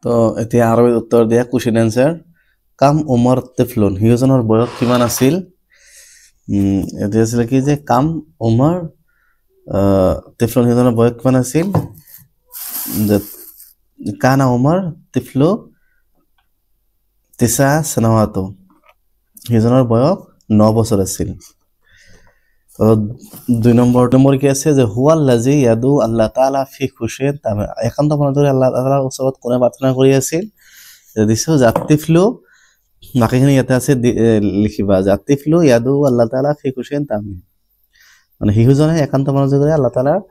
তো এতিয়া আৰবিত উত্তৰ দিয়া কোৱেশ্চন আনসাৰ কাম উমৰ তিফলুন হিউজনৰ বয়স কিমান আছিল এটো আছিল কি যে কাম উমৰ তিফলুন হিউজনৰ বয়স কিমান আছিল যে কানা উমৰ তিফলু 9 সনাওয়াত হিউজনৰ বয়স 9 বছৰ আছিল তো 2 নম্বৰ কি আছে যে হুয়াল লাজি ইয়াদু আল্লাহ তাআলা ফি খুশিয়াত তামা একান্ত মনৰে আল্লাহ তাআলাৰ ওচৰত কোনে প্ৰাৰ্থনা কৰি আছিল দিছো জাতিফলু বাকিখিনি ইয়াতে আছে লিখিবা জাতিফলু ইয়াদু আল্লাহ তাআলা ফি খুশিয়াত তামা মানে হিউজনে একান্ত মনৰে আল্লাহ তাআলাৰ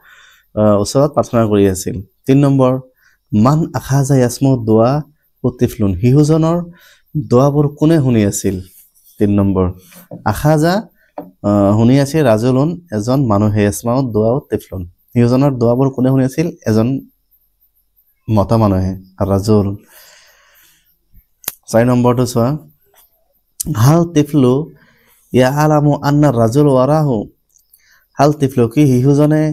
ওচৰত প্ৰাৰ্থনা কৰি আছিল 3 নম্বৰ মান আখাজা ইয়াসমু দুআ উতিফলুন হিউজনৰ দোৱাবোৰ কোনে শুনি আছিল 3 নম্বৰ আখাজা শুনি আছিল ৰাজুলুন এজন মানুহে ইয়াসমাউ দুআ উতিফলুন হিউজনৰ দোৱাবোৰ কোনে শুনি আছিল এজন মতা মানুহে ৰাজুল 4 নম্বৰটো চোৱা হাল তিফলু ইয়া আলামু আন্না ৰাজুল ওয়াৰাহু হাল তিফলু কি হিউজনে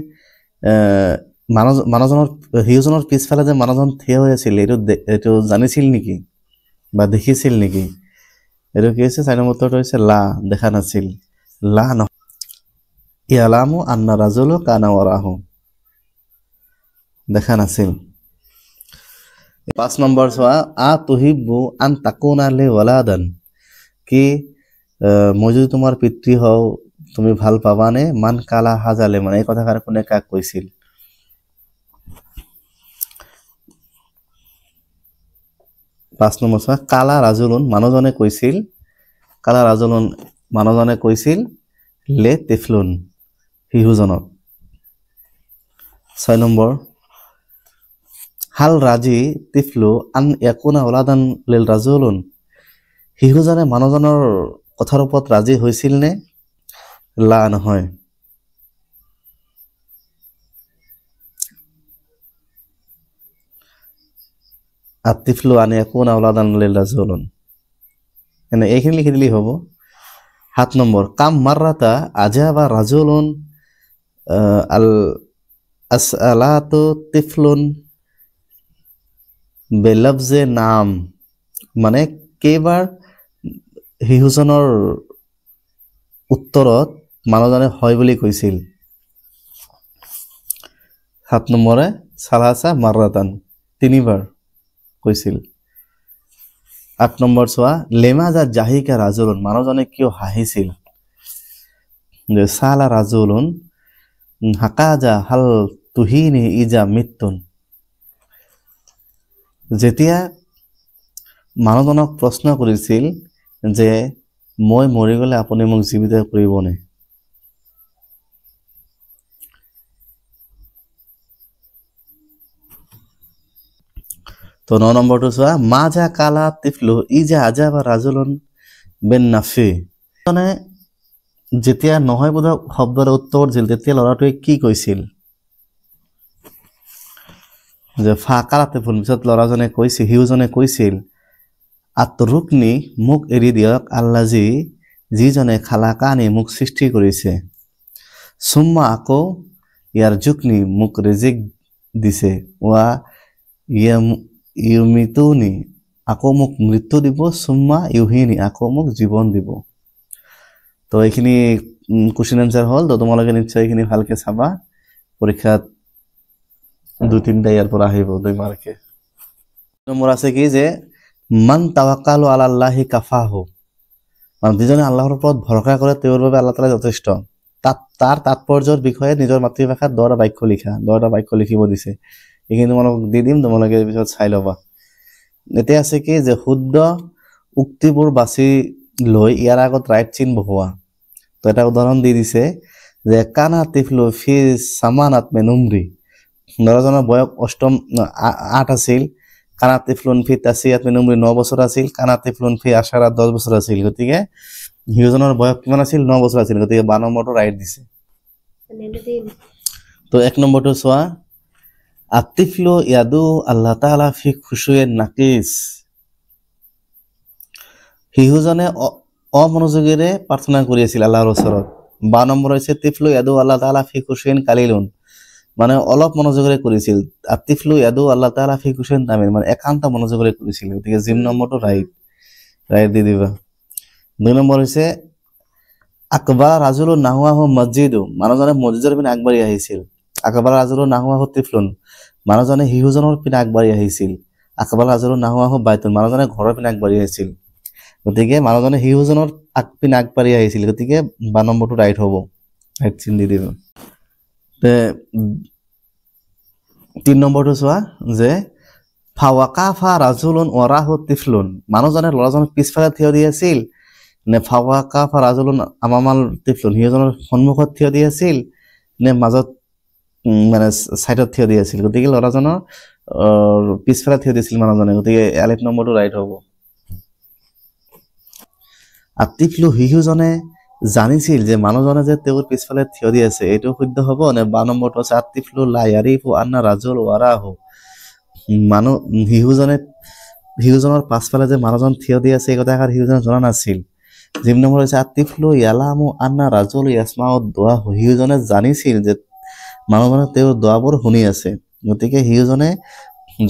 মানুহজনৰ হিউজনৰ পিছফালে যে মানুহজন থিয় হৈ আছিল এটো জানিছিল নেকি বা দেখিছিল নেকি এটো কি আছে 4 নম্বৰটো হৈছে লা দেখা নাছিল লা ন ইয়ালামু আন্না ৰাজুলু কানা ওয়াৰাহু দেখা নাছিল 5 নম্বৰ চোৱা আ তুহিবু আন তাকুনা লি ওয়ালাদান কি মই যদি তোমাৰ পিতৃ হও তুমি ভাল পাবানে মান কালা হাজালে মানে এই কথা কোনে কাক কৈছিল 5 নম্বৰ চোৱা কালা ৰাজুলুন মানুহজনে কৈছিল লে তিফলুন হিউজনক 6 নম্বৰ হাল ৰাজি তিফলু আন ইয়াকুনা ওলাদান লিল ৰাজুলুন হিউজনে মানুহজনৰ কথাৰ ওপৰত ৰাজি হৈছিল নে লা নহয় আতিফলু আন ইয়াকুনা ওলাদান লিল ৰাজুলুন এনে এইখিনি লিখি দিলেই হ'ব 7 নম্বৰ কাম মাৰৰাতা আজাবা ৰাজুলুন আল আসআলাতু তিফলুন বেলফজে নাম মানে কেইবাৰ হিউজনৰ উত্তৰত মানুহজনে হয় বুলি কৈছিল 7 নম্বৰে সালাসা মাৰৰাতান 3 বাৰ কৈছিল 8 নম্বৰ চোৱা লেমাজা জাহিকা ৰাজুলুন মানুহজনে কিয় হাঁহিছিল যে সালা ৰাজুলুন হাকাজা হাল তুহিনি ইজা মিতুন যেতিয়া মানুহজনক প্ৰশ্ন কৰিছিল যে মই মৰি গলে আপুনি মোক জীবিত কৰিবনে তো 9 নম্বৰটো চোৱা মাজা কালা তিফলু ইজা আজাবা ৰাজুলুন বিন নাফি মানে যেতিয়া নহয় বোধক শব্দৰ উত্তৰ দিছিল তেতিয়া লৰাটোৱে কি কৈছিল যে ফাকালা তিফলুন পিছত লৰাজনে কৈছিল হিউজনে কৈছিল আতৰুকনি মোক এৰি দিয়ক আল্লাজি যিজনে খালাকানি মোক সৃষ্টি কৰিছে সুম্মা আকৌ ইয়াৰ জুকনি মোক ৰিজিক দিছে ওয়া ইউমিতুনি আকৌ মোক মৃত্যু দিব সুম্মা ইউহিনি আকৌ মোক জীৱন দিব তো এইখিনি কোশ্চেন আনসাৰ হল তো তোমালোকে নিশ্চয় এইখিনি ভালকে চাবা পৰীক্ষাত 2-3টা ইয়াৰ পৰা আহিব 2 মাৰ্কে নম্বৰ আছে কি যে মান তাওয়াক্কালু আলাল্লাহি কাফাহু মানে যিজনে আল্লাহৰ ওপৰত ভৰসা কৰে তেওঁৰ বাবে আল্লাহ তাআলা যথেষ্ট তাৰ তাৎপৰ্যৰ বিষয়ে নিজৰ মাতৃভাষাত 10টা বাক্য লিখিব দিছে এইখিনি তোমালোক দি দিম তোমালোকে পিছত চাই লবা এতে আছে কি যে শুদ্ধ উক্তিবোৰ বাছি লৈ ইয়াৰ আগত ৰাইট চিন বহুৱা তো এটা উদাহৰণ দি দিছে যে কানা তিফলু ফি সামানাত মেনুমৰি নৰজনৰ বয়স 8 আছিল কানা তিফলুন ফি তাসিয়াত মেনুমৰি 9 বছৰ আছিল কানা তিফলুন ফি আশাৰাত 10 বছৰ আছিল গতিকে হিউজনৰ বয়স কিমান আছিল 9 বছৰ আছিল গতিকে 12 নম্বৰটো ৰাইট দিছে তো 1 নম্বৰটো চোৱা আতিফলু ইয়াদু আল্লাহ তাআলা ফি খুশুয়েন নাকিস হিউজনে অমনোযোগেৰে প্ৰাৰ্থনা কৰি আছিল আল্লাহৰ ওচৰত 12 নম্বৰ হৈছে তিফলু ইয়াদু আল্লাহ তাআলা ফি খুশুয়েন কালিলুন মানে অলপ মনোযোগেৰে কৰিছিল আতিফলু ইয়াদু আল্লাহ তাআলা ফি কুশিন তামিৰ মানে একান্ত মনোযোগেৰে কৰিছিল গতিকে জিম নম্বৰটো ৰাইট দি দিবা 2 নম্বৰ হৈছে আকবাৰ ৰাজুলু নাহুৱাহু মছজিদু মানুহজনে মছজিদৰ পিনে আগবাঢ়ি আহিছিল আকবাৰ ৰাজুলু নাহুৱাহু তিফলুন মানুহজনে শিশুজনৰ পিনে আগবাঢ়ি আহিছিল আকবাৰ ৰাজুলু নাহুৱাহু বাইতুন মানুহজনে ঘৰৰ পিনে আগবাঢ়ি আহিছিল গতিকে মানুহজনে শিশুজনৰ পিনে আগবাঢ়ি আহিছিল গতিকে 12 নম্বৰটো ৰাইট হ'ব ৰাইট চিন দি দিব তে 3 নম্বৰটো চোৱা যে ফাৱাকাফা ৰাজুলুন ওয়াৰাহু তিফলুন মানুহজনে ল'ৰাজনৰ পিছফালে থিয় দি আছিল নে ফাৱাকাফা ৰাজুলুন আমামাল তিফলুন শিশুজনৰ সন্মুখত থিয় দি আছিল নে মাজত মানে সাইডত থিয় দি আছিল গতিকে ল'ৰাজনৰ পিছফালে থিয় দিছিল মানুহজনে গতিকে আলিফ নম্বৰটো ৰাইট হ'ব আতিফলু শিশুজনে জানিছিল যে মানুহজনে যে তেওঁৰ পিছফালে থিয় দি আছে এইটো শুদ্ধ হ'ব নে 12 নম্বৰটো আছে আতিফলু লা ইয়াৰিফু আন্না ৰাজুল ওয়াৰাহু মানুহ শিশুজনৰ পাছফালে যে মানুহজন থিয় দি আছে এই কথা শিশুজনে জনা নাছিল জিম নম্বৰ হৈছে আতিফলু ইয়ালামু আন্না ৰাজুল ইয়াসমাউ দুআ শিশুজনে জানিছিল যে মানুহজনে তেওঁৰ দুআবোৰ শুনি আছে গতিকে শিশুজনে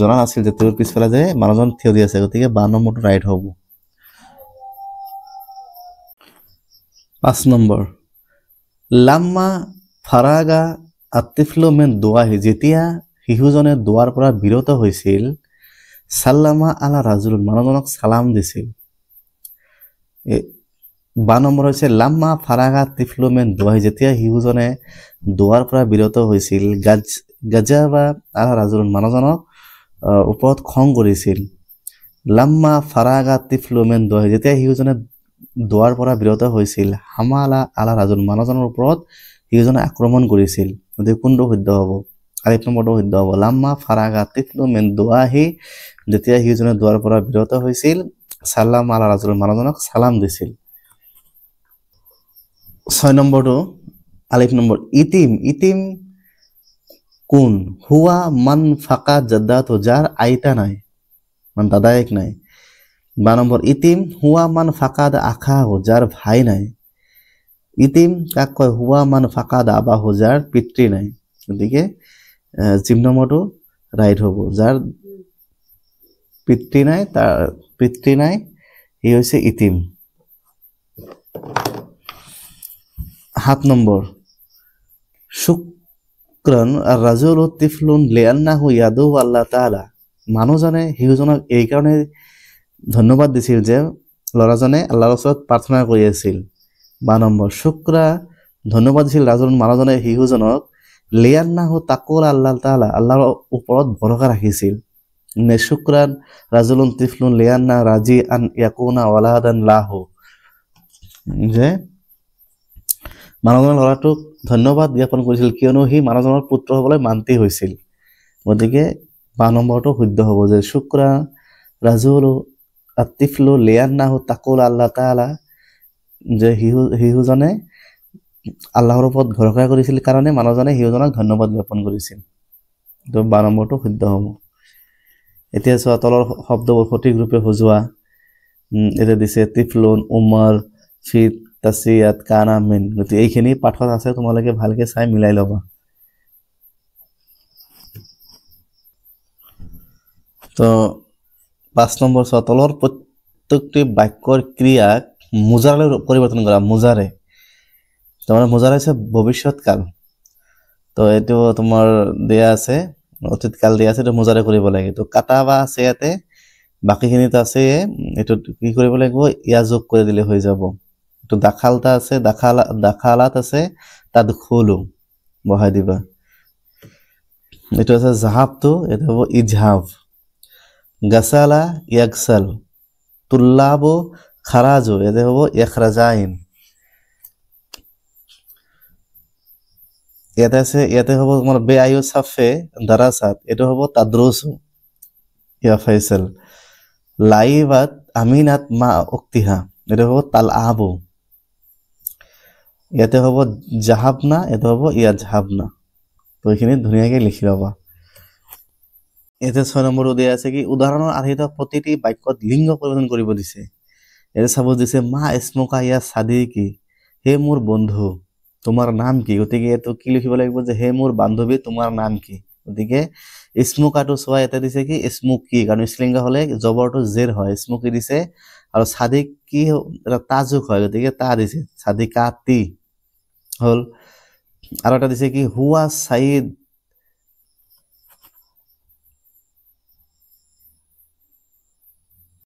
জনা নাছিল যে তেওঁৰ পিছফালে যে মানুহজন থিয় দি আছে গতিকে 12 নম্বৰটো ৰাইট হ'ব 5 নম্বৰ লাম্মা ফাৰাগা আতিফলু মিন দুআহি যেতিয়া শিশুজনে দুৱাৰ পৰা বিৰত হৈছিল সাল্লামা আলা ৰাজুলুন মানুহজনক সালাম দিছিল 12 নম্বৰ হৈছে লাম্মা ফাৰাগা তিফলু মিন দুআহি যেতিয়া শিশুজনে দুৱাৰ পৰা বিৰত হৈছিল গাজাবা আলা ৰাজুলুন মানুহজনক ওপৰত খং কৰিছিল লাম্মা ফাৰাগা তিফলু মিন দুআহি যেতিয়া শিশুজনে দুৱাৰ পৰা বিৰত হৈছিল হামালা আলা ৰাজুলুন মানুহজনৰ ওপৰত শিশুজনে আক্ৰমণ কৰিছিল গতিকে কোনটো শুদ্ধ হ'ব আলিফ নম্বৰটো শুদ্ধ হ'ব লাম্মা ফাৰাগা তিফলু মিন দুআহি যেতিয়া শিশুজনে দুৱাৰ পৰা বিৰত হৈছিল সালাম আলা ৰাজুলুন মানুহজনক সালাম দিছিল 6 নম্বৰটো আলিফ নম্বৰ ইতিম কোন হুয়া মান ফাকা জাদ্দাতু যাৰ আইতা নাই মানে দাদায়েক নাই 12 নম্বৰ ইতিম হুয়া মান ফাকাদ আখাহু যাৰ ভাই নাই ইতিম কাক কয় হুয়া মান ফাকাদ আবাহু যাৰ পিতৃ নাই গতিকে জিম নম্বৰটো ৰাইট হ'ব যাৰ পিতৃ নাই ই হৈছে ইতিম 7 নম্বৰ শুক্ৰান ৰাজুলু তিফলুন লিআন্নাহু ইয়াদু আল্লাহ তাআলা মানুহজনে শিশুজনক এই কাৰণে ধন্যবাদ দিছিল যে ল'ৰাজনে আল্লাহৰ ওচৰত প্ৰাৰ্থনা কৰি আছিল 12 নম্বৰ শুক্ৰা ধন্যবাদ দিছিল ৰাজুলুন মানুহজনে শিশুজনক লিআন্নাহু তাকুল আল্লাহ তাআলা আল্লাহৰ ওপৰত ভৰসা ৰাখিছিল নে শুক্ৰান ৰাজুলুন তিফলুন লিআন্না ৰাজি আন ইয়াকুনা ওয়ালাদান লাহু যে মানুহজনে ল'ৰাটোক ধন্যবাদ জ্ঞাপন কৰিছিল কিয়নো সি মানুহজনৰ পুত্ৰ হ'বলৈ মান্তি হৈছিল গতিকে 12 নম্বৰটো শুদ্ধ হ'ব যে শুক্ৰা ৰাজুলু আতিফলু লিআন্নাহু তাকুল আল্লাহ তাআলা যে শিশুজনে আল্লাহৰ ওপৰত ভৰসা কৰিছিল কাৰণে মানুহজনে শিশুজনক ধন্যবাদ জ্ঞাপন কৰিছিল তো 12 নম্বৰটো শুদ্ধ হ'ব এতিয়া চোৱা তলৰ শব্দবোৰ সঠিক ৰূপে সজোৱা এটা দিছে তিফলুন উমৰ ফিত তাসিয়াত কানা মিন গতি এইখিনি পাঠত আছে তোমালোকে ভালকে চাই মিলাই লবা তো 5 নম্বৰ চোৱা তলৰ প্ৰত্যেকটি বাক্যৰ ক্ৰিয়াক মুজাৰে পৰিৱৰ্তন কৰা মুজাৰে তোমাৰ মুজাৰে আছে ভৱিষ্যৎকাল তো এটো তোমাৰ দিয়া আছে অতীতকাল দিয়া আছে তো মুজাৰে কৰিব লাগে তো কাটাবা আছে ইয়াতে বাকিখিনিত আছে এটো কি কৰিব লাগিব ইয়া যোগ কৰি দিলে হৈ যাব তো দাখালতা আছে দাখালাত আছে তাদখুলু বহাই দিবা এটো আছে জাহাবতু এটা হ'ব ইজহাব গাসালা ইয়াগসাল তুল্লাবু খারাজু এটা হ'ব ইখরাজাইন ইয়াতে হ'ব তোমাৰ বেআয়ু সাফে দারাসাত এটা হ'ব তাদরুসু ইয়া ফাইসাল লাইবাত আমিনাত মা উক্তিহা এটা হ'ব তালআবু ইয়াতে হ'ব জাহাবনা এটা হ'ব ইয়াজহাবনা তো এখিনি ধুনিয়াকে লিখি লবা এতে 6 নম্বৰটো দিয়া আছে কি উদাহৰণৰ আধাৰিত প্ৰতিটি বাক্যত লিংগ পৰিৱৰ্তন কৰিব দিছে এতে চাব দিছে মা ইসমুকা ইয়া সাদিকি হে মোৰ বন্ধু তোমাৰ নাম কি? গতিকে এইটো কি লিখিব লাগিব যে হে মোৰ বান্ধৱী তোমাৰ নাম কি? গতিকে স্মুকাটো চোৱা ইয়াতে দিছে কি স্মুকি, কাৰণ স্ত্ৰীলিংগ হলে জবৰটো জেৰ হয়, স্মুকি দিছে। আৰু চাদিক কি এটা তাজুক হয়, গতিকে তা দিছে, চাদিকাতি হ'ল। আৰু এটা দিছে কি হুৱা চাইদ